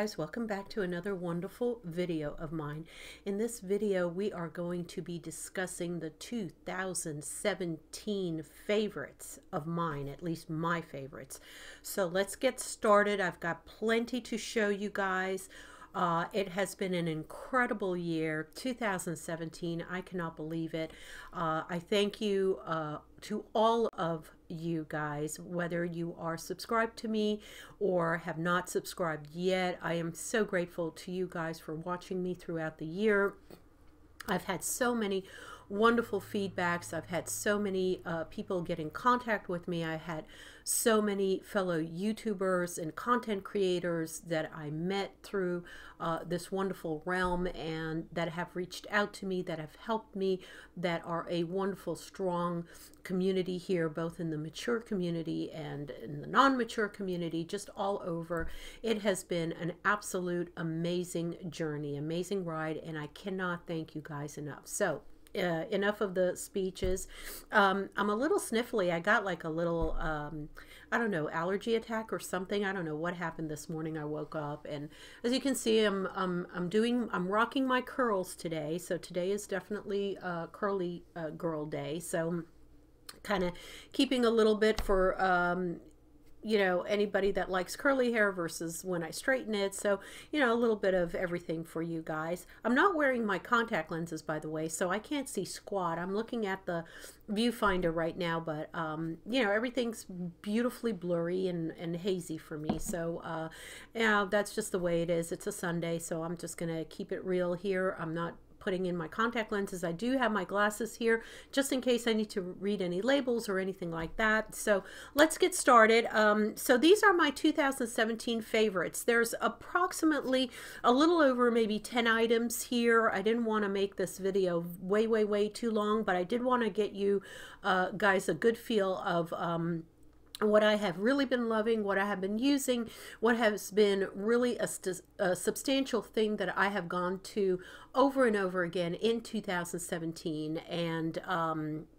guys, welcome back to another wonderful video of mine. In this video we are going to be discussing the 2017 favorites of mine, at least my favorites. So let's get started. I've got plenty to show you guys. It has been an incredible year, 2017. I cannot believe it. I thank you to all of you guys, whether you are subscribed to me or have not subscribed yet. I am so grateful to you guys for watching me throughout the year. I've had so many wonderful feedbacks. I've had so many people get in contact with me. I had so many fellow YouTubers and content creators that I met through this wonderful realm and that have reached out to me, that have helped me, that are a wonderful, strong community here, both in the mature community and in the non-mature community, just all over. It has been an absolute amazing journey, amazing ride, and I cannot thank you guys enough. So enough of the speeches. I'm a little sniffly. I got like a little I don't know, allergy attack or something. I don't know what happened this morning. I woke up, and as you can see, I'm rocking my curls today. So today is definitely curly girl day. So kind of keeping a little bit for you know, anybody that likes curly hair versus when I straighten it. So, you know, a little bit of everything for you guys. I'm not wearing my contact lenses, by the way, so I can't see squat. I'm looking at the viewfinder right now, but, you know, everything's beautifully blurry and hazy for me. So, you know, that's just the way it is. It's a Sunday, so I'm just going to keep it real here. I'm not putting in my contact lenses. I do have my glasses here just in case I need to read any labels or anything like that. So let's get started. So these are my 2017 favorites. There's approximately a little over maybe 10 items here. I didn't want to make this video way too long, but I did want to get you guys a good feel of what I have really been loving, what I have been using, what has been really a substantial thing that I have gone to over and over again in 2017, and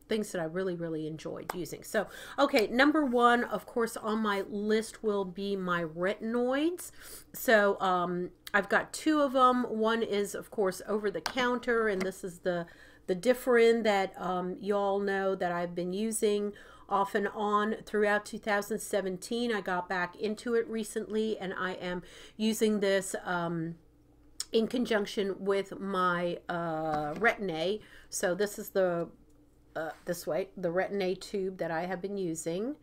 things that I really enjoyed using. So, okay, number one, of course, on my list will be my Retinoids. So, I've got two of them. One is, of course, over the counter, and this is the Differin that you all know that I've been using off and on throughout 2017. I got back into it recently, and I am using this in conjunction with my Retin-A. So this is the the Retin-A tube that I have been using.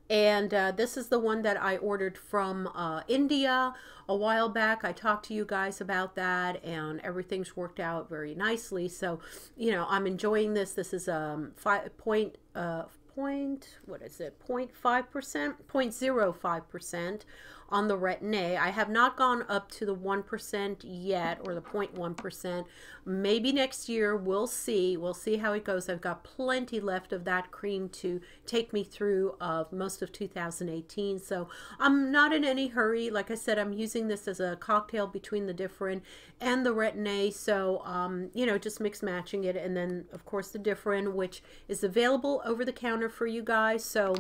And this is the one that I ordered from India a while back. I talked to you guys about that, and everything's worked out very nicely. So, you know, I'm enjoying this. This is 0.05% on the Retin-A. I have not gone up to the 1% yet, or the 0.1%. Maybe next year. We'll see. We'll see how it goes. I've got plenty left of that cream to take me through most of 2018. So I'm not in any hurry. Like I said, I'm using this as a cocktail between the Differin and the Retin-A. So, you know, just mix matching it. And then, of course, the Differin, which is available over the counter for you guys. So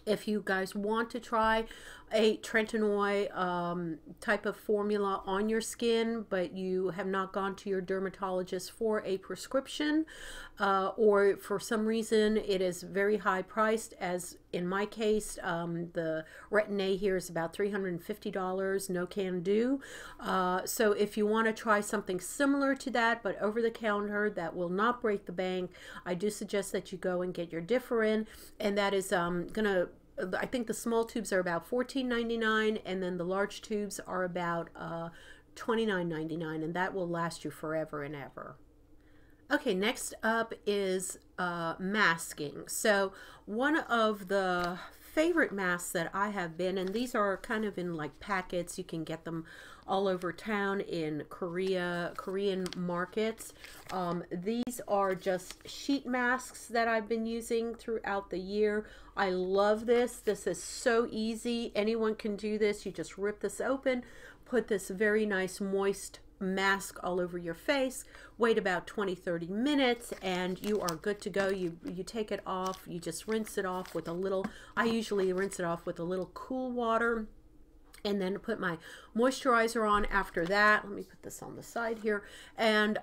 if you guys want to try a Retinoid type of formula on your skin, but you have not gone to your dermatologist for a prescription, or for some reason it is very high priced, as in my case, the Retin-A here is about $350, no can do. So if you want to try something similar to that, but over the counter, that will not break the bank, I do suggest that you go and get your Differin, and that is gonna, I think the small tubes are about $14.99, and then the large tubes are about $29.99, and that will last you forever and ever. Okay, next up is masking. So one of the favorite masks that I have been, and these are kind of in like packets, you can get them all over town in Korean markets. These are just sheet masks that I've been using throughout the year. I love this. This is so easy. Anyone can do this. You just rip this open, put this very nice moist mask all over your face, wait about 20-30 minutes, and you are good to go. You take it off, you just rinse it off with a little, I usually rinse it off with a little cool water, and then put my moisturizer on after that. Let me put this on the side here, and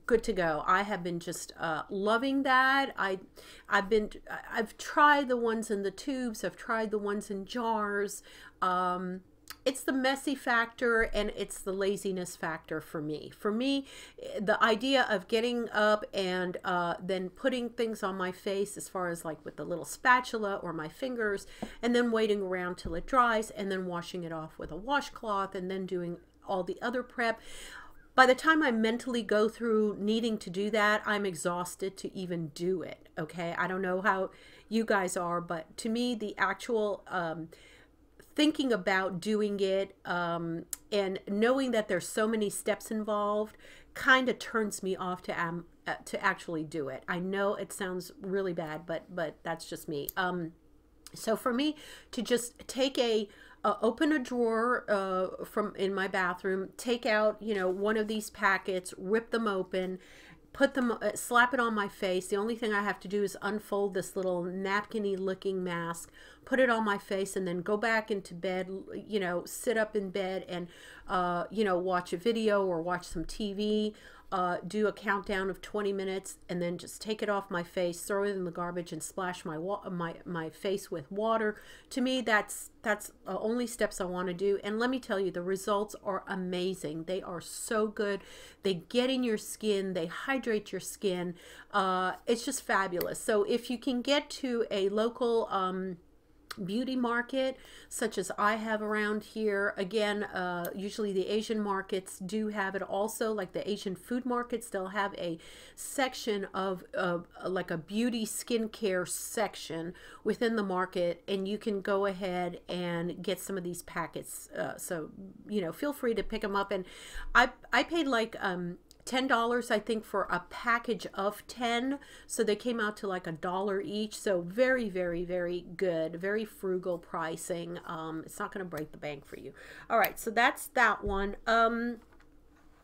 good to go. I have been just loving that. I've tried the ones in the tubes. I've tried the ones in jars. It's the messy factor and it's the laziness factor for me. For me, the idea of getting up and then putting things on my face, as far as like with the little spatula or my fingers, and then waiting around till it dries and then washing it off with a washcloth and then doing all the other prep. By the time I mentally go through needing to do that, I'm exhausted to even do it, okay? I don't know how you guys are, but to me, the actual thinking about doing it and knowing that there's so many steps involved kind of turns me off to actually do it. I know it sounds really bad, but that's just me. So for me to just take open a drawer from in my bathroom, take out, you know, one of these packets, rip them open, put them, slap it on my face. The only thing I have to do is unfold this little napkin-y looking mask, put it on my face, and then go back into bed, you know, sit up in bed and, you know, watch a video or watch some TV, do a countdown of 20 minutes, and then just take it off my face, throw it in the garbage, and splash my face with water. To me, that's only steps I want to do. And let me tell you, the results are amazing. They are so good. They get in your skin. They hydrate your skin. It's just fabulous. So if you can get to a local beauty market such as I have around here, again, usually the Asian markets do have it also, like the Asian food markets, they'll have a section of like a beauty skincare section within the market, and you can go ahead and get some of these packets. So, you know, feel free to pick them up. And I paid like $10, I think, for a package of 10. So they came out to like $1 each. So very, very, very good. Very frugal pricing. It's not going to break the bank for you. All right. So that's that one.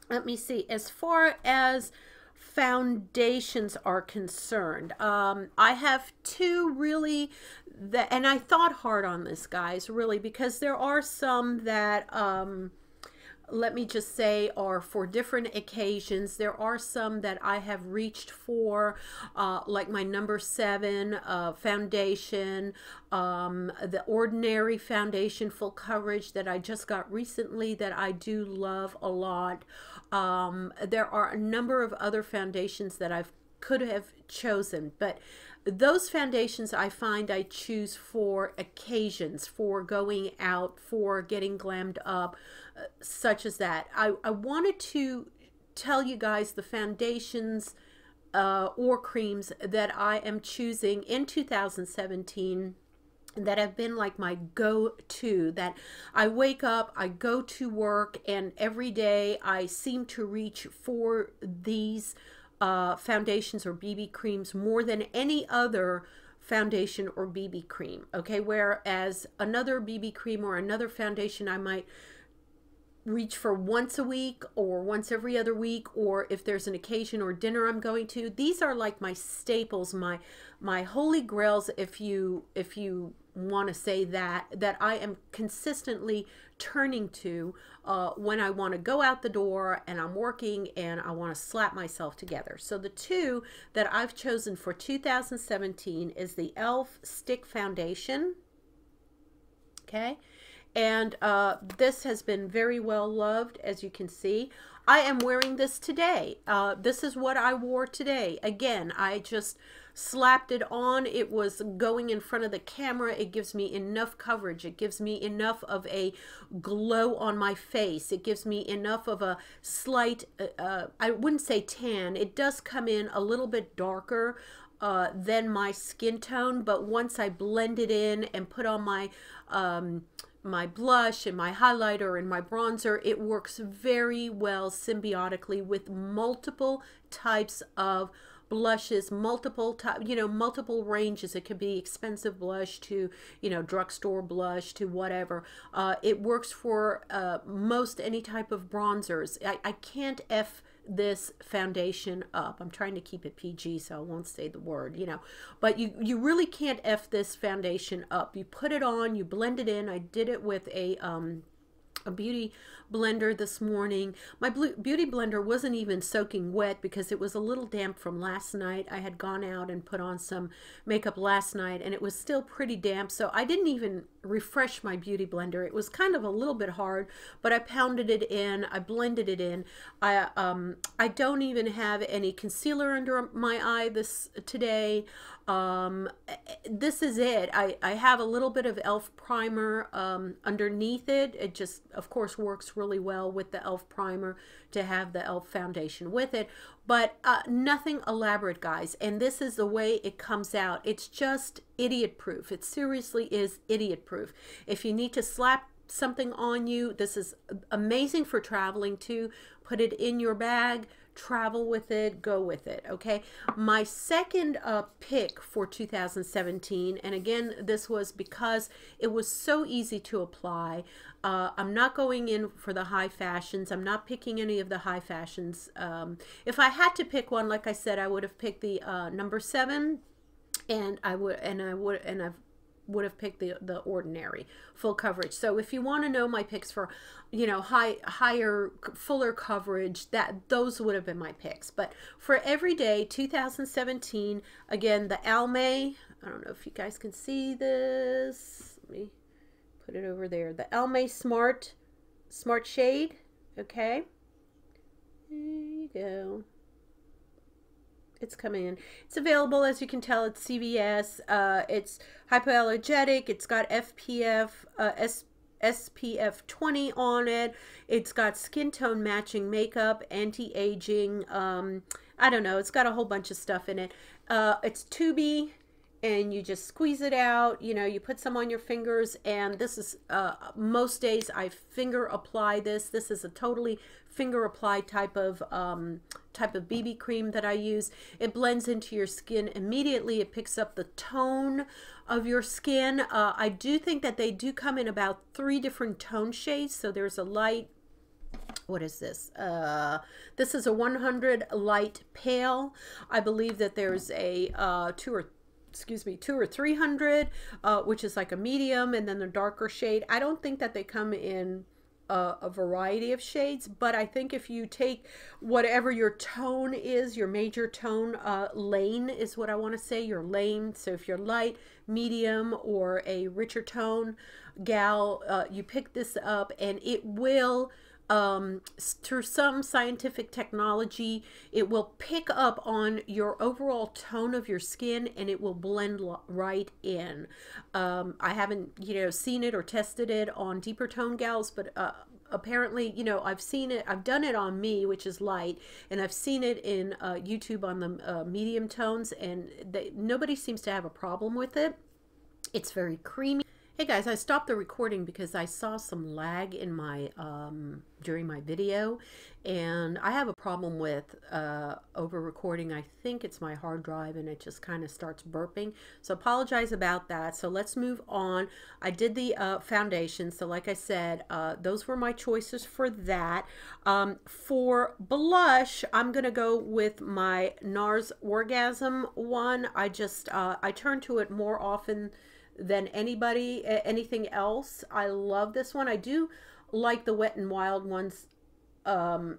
Let me see. As far as foundations are concerned, I have two really that, and I thought hard on this, guys, really, because there are some that, let me just say, are for different occasions. There are some that I have reached for, like my number 7 foundation, the Ordinary foundation full coverage that I just got recently that I do love a lot. There are a number of other foundations that could have chosen, but those foundations I find I choose for occasions, for going out, for getting glammed up, such as that. I wanted to tell you guys the foundations or creams that I am choosing in 2017 that have been like my go-to, that I wake up, I go to work, and every day I seem to reach for these foundations or BB creams more than any other foundation or BB cream, okay? Whereas another BB cream or another foundation I might reach for once a week or once every other week, or if there's an occasion or dinner I'm going to. These are like my staples, my holy grails, if you want to say that I am consistently turning to when I want to go out the door and I'm working and I want to slap myself together. So the two that I've chosen for 2017 is the e.l.f. Stick Foundation, okay? And this has been very well loved, as you can see. I am wearing this today. This is what I wore today. Again, I just slapped it on. It was going in front of the camera. It gives me enough coverage. It gives me enough of a glow on my face. It gives me enough of a slight, I wouldn't say tan. It does come in a little bit darker than my skin tone, but once I blend it in and put on my my blush and my highlighter and my bronzer, it works very well symbiotically with multiple types of blushes, multiple ranges. It could be expensive blush to, you know, drugstore blush to whatever. It works for most any type of bronzers. I can't this foundation up. I'm trying to keep it PG, so I won't say the word, you know, but you really can't F this foundation up. You put it on, you blend it in. I did it with a beauty blender this morning. My beauty blender wasn't even soaking wet because it was a little damp from last night. I had gone out and put on some makeup last night and it was still pretty damp, so I didn't even refresh my beauty blender. It was kind of a little bit hard, but I pounded it in, I blended it in. I don't even have any concealer under my eye today. This is it. I have a little bit of e.l.f. primer underneath it. It just, of course, works really well with the e.l.f. primer to have the e.l.f. foundation with it, but nothing elaborate, guys. And this is the way it comes out. It's just idiot proof. It seriously is idiot proof. If you need to slap something on you, this is amazing for traveling too. Put it in your bag, travel with it, go with it. Okay, my second pick for 2017, and again, this was because it was so easy to apply. I'm not going in for the high fashions. I'm not picking any of the high fashions. If I had to pick one, like I said, I would have picked the number 7, and I would have picked the ordinary full coverage. So if you want to know my picks for, you know, higher, fuller coverage, those would have been my picks. But for everyday 2017, again, the Almay, I don't know if you guys can see this. Let me put it over there. The Almay Smart Shade. Okay, there you go. It's coming in. It's available, as you can tell, at CVS. It's hypoallergenic. It's got SPF 20 on it. It's got skin tone matching makeup, anti-aging. I don't know. It's got a whole bunch of stuff in it. It's tubey, and you just squeeze it out. You know, you put some on your fingers, and this is most days I finger apply this. This is a totally finger applied type of BB cream that I use. It blends into your skin immediately. It picks up the tone of your skin. I do think that they do come in about 3 different tone shades. So there's a light, what is this? This is a 100 light pale. I believe that there's a 200 or 300, which is like a medium, and then the darker shade. I don't think that they come in a variety of shades, but I think if you take whatever your tone is, your major tone lane is what I want to say, your lane. So if you're light, medium, or a richer tone gal, you pick this up, and it will, through some scientific technology, it will pick up on your overall tone of your skin, and it will blend right in. I haven't, you know, seen it or tested it on deeper tone gals, but apparently, you know, I've seen it. I've done it on me, which is light, and I've seen it in YouTube on the medium tones, and nobody seems to have a problem with it. It's very creamy. Hey guys, I stopped the recording because I saw some lag in my during my video, and I have a problem with over recording. I think it's my hard drive, and it just kind of starts burping, so apologize about that. So let's move on. I did the foundation, so like I said, those were my choices for that. For blush, I'm gonna go with my NARS Orgasm one. I turn to it more often than anything else. I love this one. I do like the Wet n Wild ones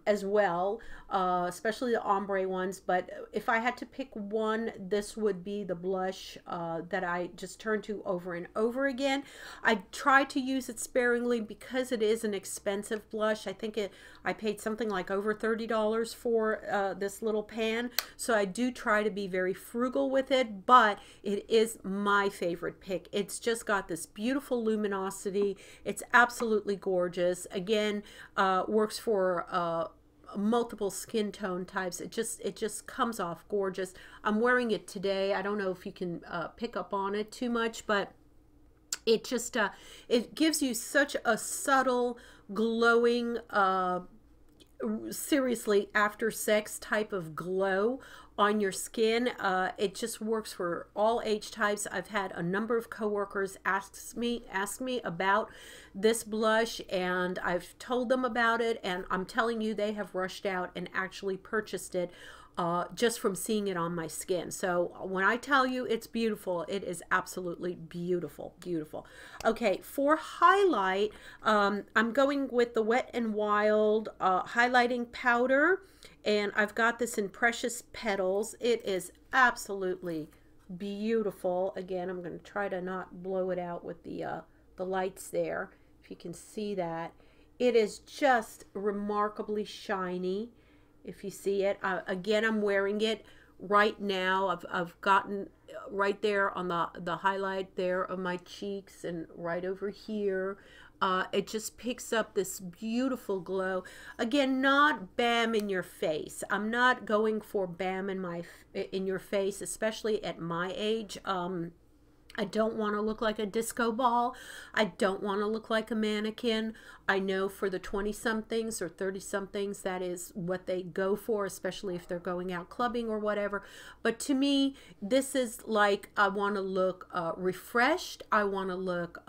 as well, especially the ombre ones, but if I had to pick one, this would be the blush that I just turn to over and over again. I try to use it sparingly because it is an expensive blush. I think I paid something like over $30 for this little pan, so I do try to be very frugal with it, but it is my favorite pick. It's just got this beautiful luminosity. It's absolutely gorgeous. Again, works for multiple skin tone types. It just comes off gorgeous. I'm wearing it today. I don't know if you can pick up on it too much, but it just it gives you such a subtle glowing seriously after sex type of glow on your skin. It just works for all age types. I've had a number of coworkers ask me about this blush, and I've told them about it, and I'm telling you, they have rushed out and actually purchased it just from seeing it on my skin. So when I tell you it's beautiful, it is absolutely beautiful, beautiful. Okay, for highlight, I'm going with the Wet n Wild highlighting powder, and I've got this in Precious Petals. It is absolutely beautiful. Again, I'm going to try to not blow it out with the lights there, if you can see that. It is just remarkably shiny. If you see it, again, I'm wearing it right now. I've gotten right there on the highlight there of my cheeks and right over here. It just picks up this beautiful glow. Again, not bam in your face. I'm not going for bam in your face, especially at my age. I don't want to look like a disco ball. I don't want to look like a mannequin. I know for the 20-somethings or 30-somethings, that is what they go for, especially if they're going out clubbing or whatever. But to me, this is like, I want to look refreshed. I want to look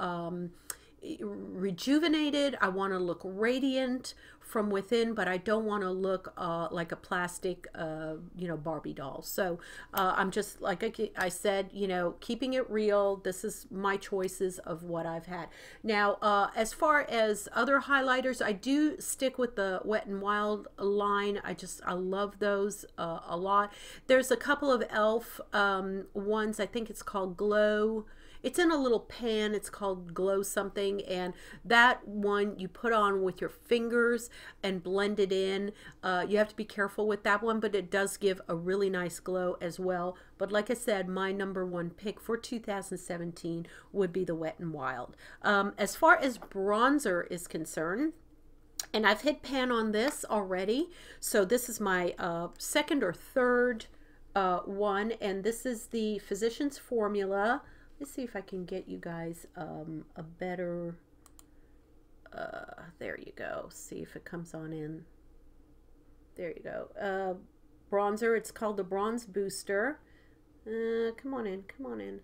rejuvenated. I want to look radiant from within, but I don't want to look like a plastic, you know, Barbie doll. So I'm just, like I said, you know, keeping it real. This is my choices of what I've had. Now, as far as other highlighters, I do stick with the Wet n Wild line. I love those a lot. There's a couple of e.l.f. Ones. I think it's called Glow. It's in a little pan. It's called Glow something, and that one you put on with your fingers and blend it in. You have to be careful with that one, but it does give a really nice glow as well. But like I said, my #1 pick for 2017 would be the Wet n Wild. As far as bronzer is concerned, and I've hit pan on this already, so this is my second or third one, and this is the Physicians Formula. Let's see if I can get you guys a better, there you go. See if it comes on in. There you go. Bronzer, it's called the Bronze Booster. Come on in, come on in.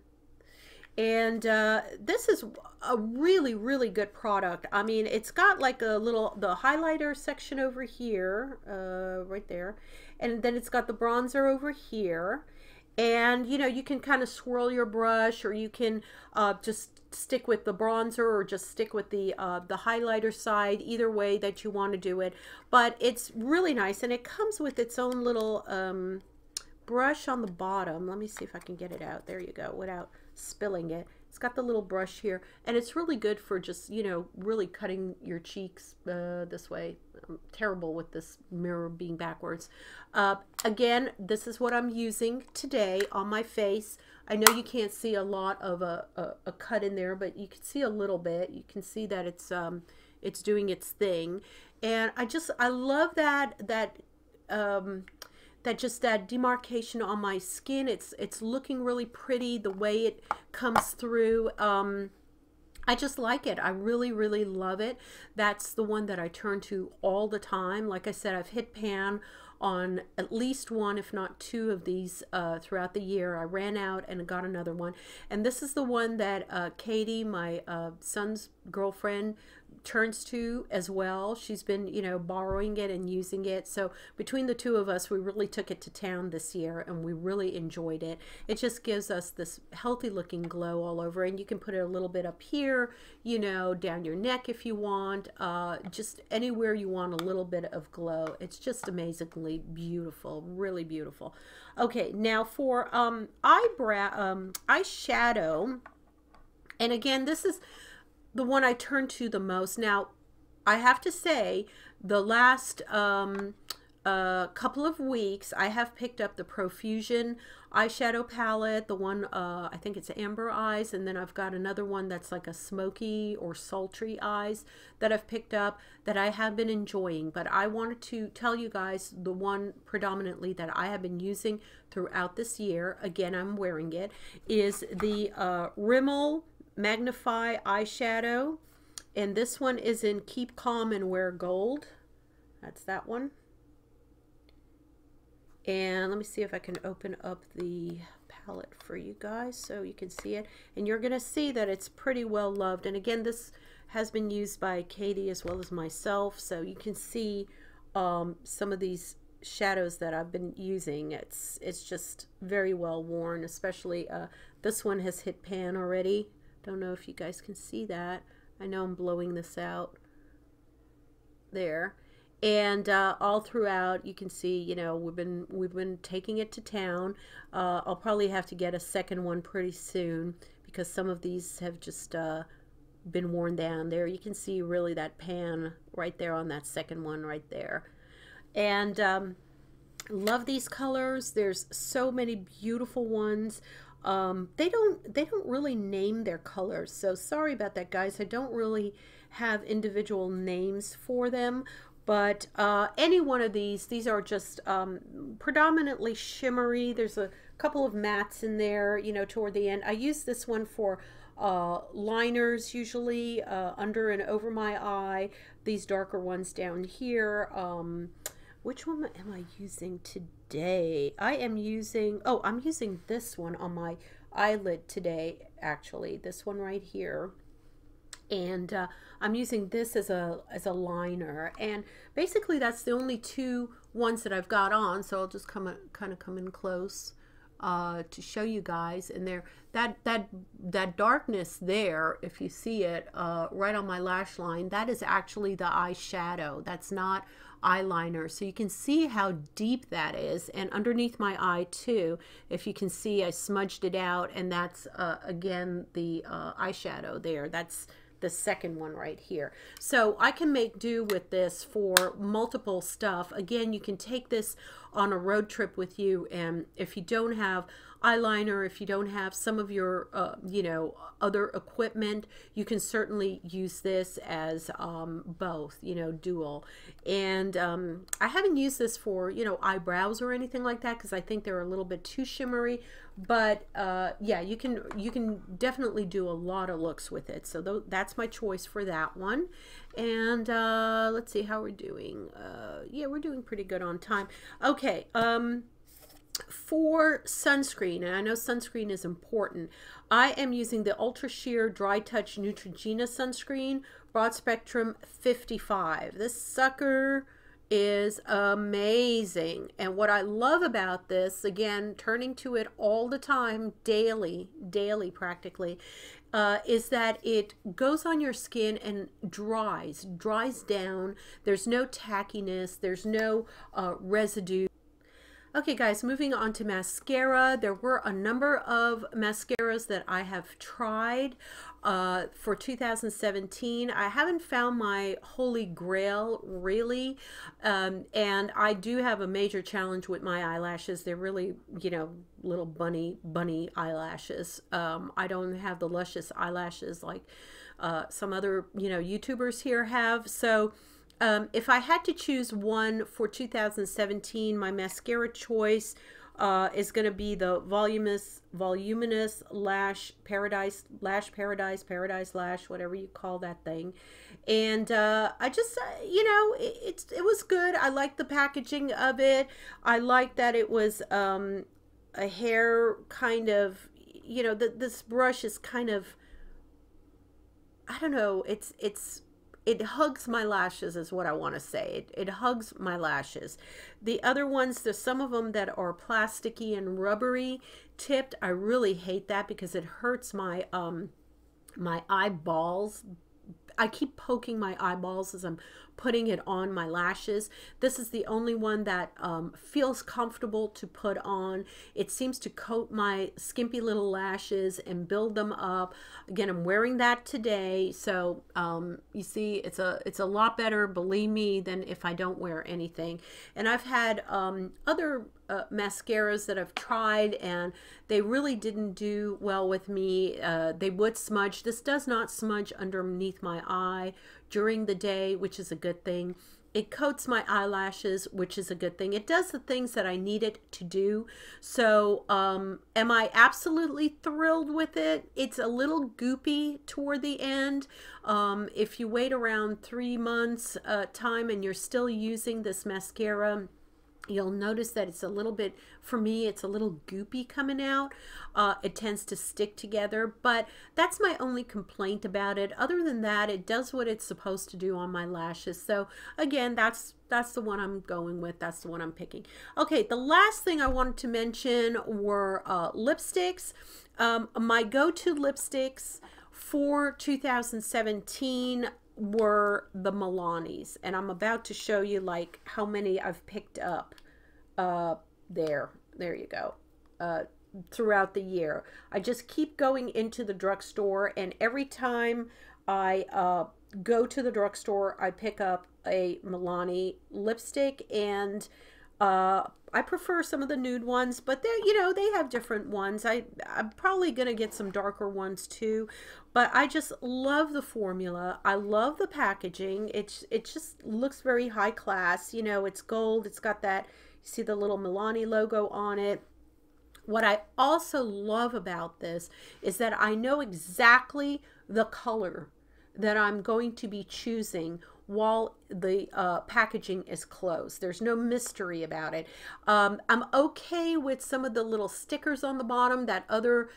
And this is a really, really good product. I mean, it's got like a little, the highlighter section over here, right there. And then it's got the bronzer over here. And, you know, you can kind of swirl your brush, or you can just stick with the bronzer, or just stick with the highlighter side, either way that you want to do it. But it's really nice, and it comes with its own little brush on the bottom. Let me see if I can get it out. There you go, without spilling it. It's got the little brush here, and it's really good for just, you know, really cutting your cheeks this way. I'm terrible with this mirror being backwards. Again, this is what I'm using today on my face. I know you can't see a lot of a cut in there, but you can see a little bit. You can see that it's doing its thing, and I love that just that demarcation on my skin. It's looking really pretty the way it comes through. I just like it. I really, really love it. That's the one that I turn to all the time. Like I said, I've hit pan on at least one, if not two of these throughout the year. I ran out and got another one. And this is the one that Katie, my son's girlfriend, turns to as well. She's been, you know, borrowing it and using it. So between the two of us, we really took it to town this year, and we really enjoyed it. It just gives us this healthy looking glow all over, and you can put it a little bit up here, you know, down your neck if you want, just anywhere you want a little bit of glow. It's just amazingly beautiful, really beautiful. Okay, now for eyeshadow, and again, this is the one I turn to the most. Now, I have to say, the last couple of weeks, I have picked up the Profusion eyeshadow palette, the one, I think it's Amber Eyes, and then I've got another one that's like a smoky or sultry eyes that I've picked up that I have been enjoying. But I wanted to tell you guys the one predominantly that I have been using throughout this year, again, I'm wearing it, is the Rimmel Magnify eyeshadow, and this one is in Keep Calm and Wear Gold. That's that one. And let me see if I can open up the palette for you guys so you can see it. And you're going to see that it's pretty well loved. And again, this has been used by Katie as well as myself. So you can see some of these shadows that I've been using. It's just very well worn, especially this one has hit pan already. Don't know if you guys can see that. I know I'm blowing this out there. And all throughout, you can see, you know, we've been taking it to town. I'll probably have to get a second one pretty soon because some of these have just been worn down. There you can see really that pan right there on that second one right there. And love these colors. There's so many beautiful ones. They don't really name their colors, so sorry about that, guys. I don't really have individual names for them. But any one of these are just predominantly shimmery. There's a couple of mattes in there, you know, toward the end. I use this one for liners usually, under and over my eye. These darker ones down here. Which one am I using today? I'm using this one on my eyelid today, actually. This one right here. And I'm using this as a liner, and basically that's the only two ones that I've got on, so I'll just kind of come in close to show you guys. And there, that darkness there, if you see it right on my lash line, that is actually the eyeshadow. That's not eyeliner, so you can see how deep that is. And underneath my eye too, if you can see, I smudged it out, and that's again the eyeshadow there. That's the second one right here. So I can make do with this for multiple stuff. Again, you can take this on a road trip with you, and if you don't have eyeliner, if you don't have some of your you know, other equipment, you can certainly use this as both, you know, dual. And I haven't used this for, you know, eyebrows or anything like that because I think they're a little bit too shimmery, but yeah, you can definitely do a lot of looks with it. So that's my choice for that one. And let's see how we're doing. Yeah, we're doing pretty good on time. Okay, for sunscreen, and I know sunscreen is important, I am using the Ultra Sheer Dry Touch Neutrogena sunscreen, broad spectrum 55. This sucker is amazing. And what I love about this, again, turning to it all the time, daily practically, is that it goes on your skin and dries down. There's no tackiness, there's no residue. Okay guys, moving on to mascara. There were a number of mascaras that I have tried for 2017. I haven't found my holy grail really, and I do have a major challenge with my eyelashes. They're really, you know, little bunny eyelashes. I don't have the luscious eyelashes like some other, you know, YouTubers here have. So if I had to choose one for 2017, my mascara choice is going to be the Volumious Lash Paradise, whatever you call that thing. And I just, you know, it was good. I liked the packaging of it. I liked that it was a hair kind of, you know, this brush is kind of, I don't know, it hugs my lashes is what I want to say. It hugs my lashes. The other ones, there's some of them that are plasticky and rubbery tipped. I really hate that because it hurts my my eyeballs. I keep poking my eyeballs as I'm putting it on my lashes. This is the only one that feels comfortable to put on. It seems to coat my skimpy little lashes and build them up. Again, I'm wearing that today, so you see, it's a lot better, believe me, than if I don't wear anything. And I've had other mascaras that I've tried, and they really didn't do well with me. They would smudge. This does not smudge underneath my eye during the day, which is a good thing. It coats my eyelashes, which is a good thing. It does the things that I need it to do. So am I absolutely thrilled with it? It's a little goopy toward the end. If you wait around 3 months time and you're still using this mascara, You'll notice that it's a little bit, for me, it's a little goopy coming out. It tends to stick together, but that's my only complaint about it. Other than that, it does what it's supposed to do on my lashes. So again, that's the one I'm going with. That's the one I'm picking. Okay, the last thing I wanted to mention were lipsticks. My go-to lipsticks for 2017 were the Milani's, and I'm about to show you like how many I've picked up there you go, throughout the year. I just keep going into the drugstore, and every time I go to the drugstore, I pick up a Milani lipstick, and I prefer some of the nude ones, but they're, you know, they have different ones. I'm probably going to get some darker ones too, but I just love the formula. I love the packaging. It just looks very high class. You know, it's gold. It's got that, you see the little Milani logo on it. What I also love about this is that I know exactly the color that I'm going to be choosing while the packaging is closed. There's no mystery about it. I'm okay with some of the little stickers on the bottom that other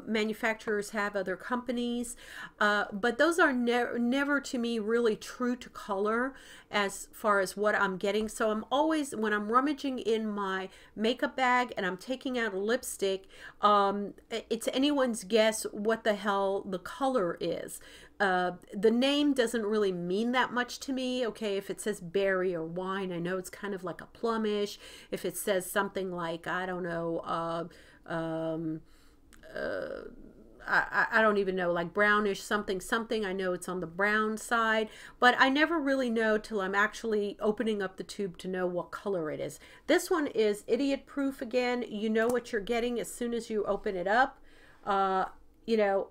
manufacturers have, other companies, but those are never to me really true to color as far as what I'm getting. So I'm always, when I'm rummaging in my makeup bag and I'm taking out a lipstick, it's anyone's guess what the hell the color is. The name doesn't really mean that much to me. Okay, if it says berry or wine, I know it's kind of like a plumish. If it says something like, I don't know, I don't even know, like brownish something, I know it's on the brown side, but I never really know till I'm actually opening up the tube to know what color it is. This one is idiot proof again. You know what you're getting as soon as you open it up. You know,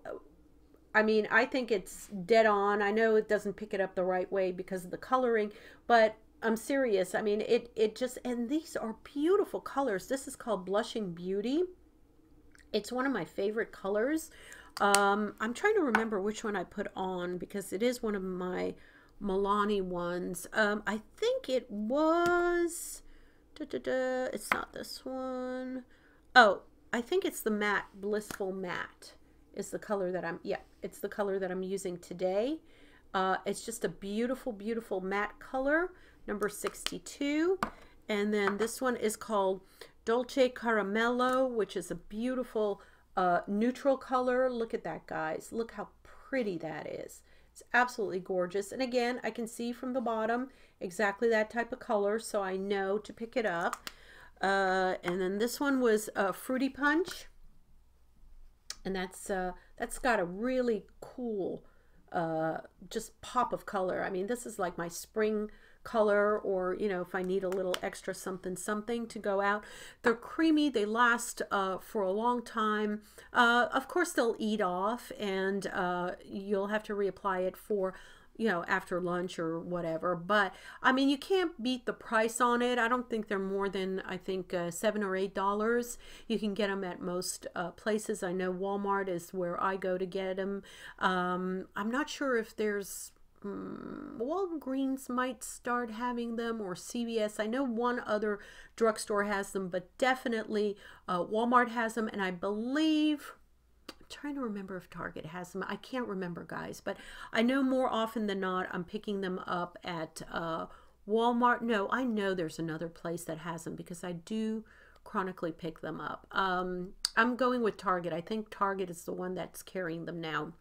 I mean, I think it's dead on. I know it doesn't pick it up the right way because of the coloring, but I'm serious. I mean, it just, and these are beautiful colors. This is called Blushing Beauty. It's one of my favorite colors. I'm trying to remember which one I put on because it is one of my Milani ones. I think it was, it's not this one. Oh, I think it's the matte, Blissful Matte is the color that it's the color that I'm using today. It's just a beautiful, beautiful matte color, number 62. And then this one is called Dolce Caramello, which is a beautiful neutral color. Look at that, guys. Look how pretty that is. It's absolutely gorgeous. And again, I can see from the bottom exactly that type of color, so I know to pick it up. And then this one was Fruity Punch. And that's got a really cool just pop of color. I mean, this is like my spring color, or you know, if I need a little extra something to go out. They're creamy, they last for a long time. Of course they'll eat off, and you'll have to reapply it for, you know, after lunch or whatever. But I mean, you can't beat the price on it. I don't think they're more than, I think $7 or $8. You can get them at most places. I know Walmart is where I go to get them. I'm not sure if there's Walgreens might start having them, or CVS. I know one other drugstore has them, but definitely Walmart has them, and I believe, I'm trying to remember if Target has them. I can't remember, guys, but I know more often than not I'm picking them up at Walmart. No, I know there's another place that has them because I do chronically pick them up. I'm going with Target. I think Target is the one that's carrying them now.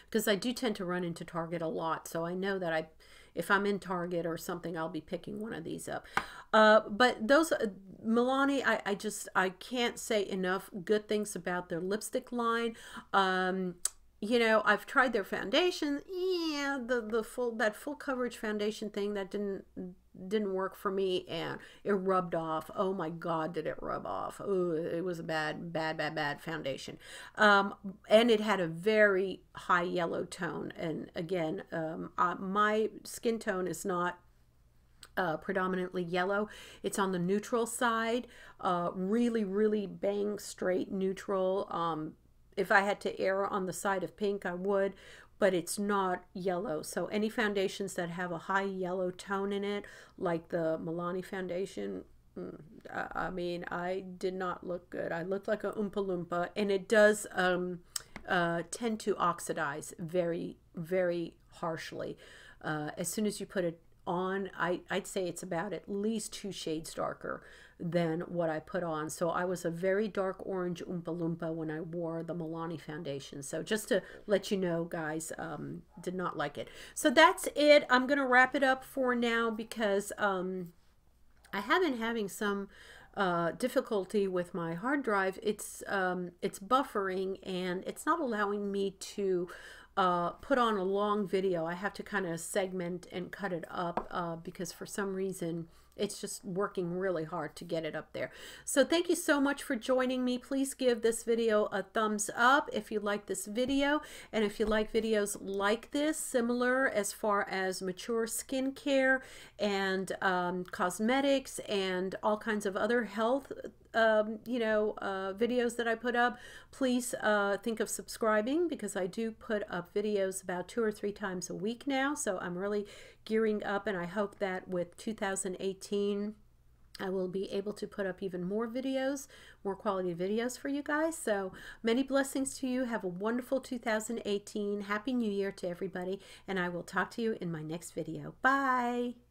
Because I do tend to run into Target a lot, so I know that if I'm in Target or something, I'll be picking one of these up. But those Milani, I can't say enough good things about their lipstick line. You know, I've tried their foundation. Yeah, that full coverage foundation thing, that didn't work for me, and it rubbed off. Oh my God, did it rub off? Oh, it was a bad foundation. And it had a very high yellow tone. And again, my skin tone is not predominantly yellow. It's on the neutral side. Really bang straight neutral. If I had to err on the side of pink, I would, but it's not yellow. So any foundations that have a high yellow tone in it, like the Milani foundation, I mean, I did not look good. I looked like a Oompa Loompa, and it does tend to oxidize very, very harshly. As soon as you put it on, I'd say it's about at least 2 shades darker than what I put on. So I was a very dark orange Oompa Loompa when I wore the Milani foundation. So just to let you know, guys, did not like it. So that's it. I'm going to wrap it up for now because I have been having some difficulty with my hard drive. It's buffering, and it's not allowing me to put on a long video. I have to kind of segment and cut it up because for some reason it's just working really hard to get it up there. So thank you so much for joining me. Please give this video a thumbs up if you like this video, and if you like videos like this, similar as far as mature skincare and cosmetics and all kinds of other health videos that I put up, please think of subscribing, because I do put up videos about 2 or 3 times a week now. So I'm really gearing up, and I hope that with 2018 I will be able to put up even more videos, more quality videos for you guys. So many blessings to you. Have a wonderful 2018. Happy New Year to everybody, and I will talk to you in my next video. Bye.